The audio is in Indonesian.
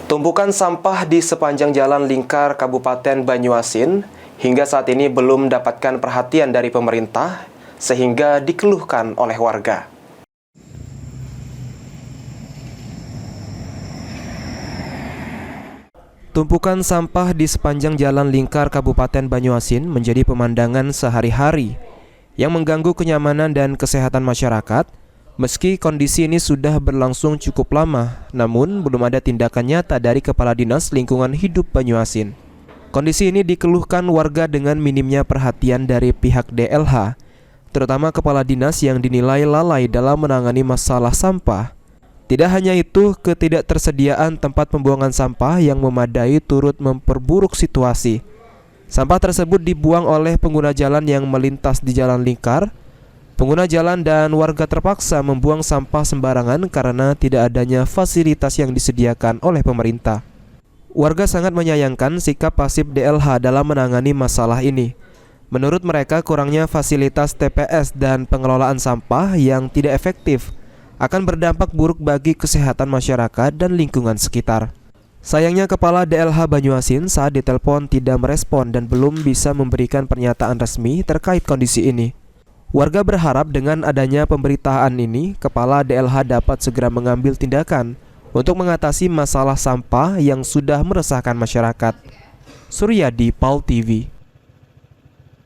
Tumpukan sampah di sepanjang Jalan Lingkar Kabupaten Banyuasin hingga saat ini belum mendapatkan perhatian dari pemerintah sehingga dikeluhkan oleh warga. Tumpukan sampah di sepanjang Jalan Lingkar Kabupaten Banyuasin menjadi pemandangan sehari-hari yang mengganggu kenyamanan dan kesehatan masyarakat. Meski kondisi ini sudah berlangsung cukup lama, namun belum ada tindakan nyata dari Kepala Dinas Lingkungan Hidup Banyuasin. Kondisi ini dikeluhkan warga dengan minimnya perhatian dari pihak DLH, terutama Kepala Dinas yang dinilai lalai dalam menangani masalah sampah. Tidak hanya itu, ketidaktersediaan tempat pembuangan sampah yang memadai turut memperburuk situasi. Sampah tersebut dibuang oleh pengguna jalan yang melintas di Jalan Lingkar. Pengguna jalan dan warga terpaksa membuang sampah sembarangan karena tidak adanya fasilitas yang disediakan oleh pemerintah. Warga sangat menyayangkan sikap pasif DLH dalam menangani masalah ini. Menurut mereka, kurangnya fasilitas TPS dan pengelolaan sampah yang tidak efektif akan berdampak buruk bagi kesehatan masyarakat dan lingkungan sekitar. Sayangnya Kepala DLH Banyuasin saat ditelepon tidak merespon dan belum bisa memberikan pernyataan resmi terkait kondisi ini. Warga berharap dengan adanya pemberitaan ini, Kepala DLH dapat segera mengambil tindakan untuk mengatasi masalah sampah yang sudah meresahkan masyarakat. Suryadi, PAL TV.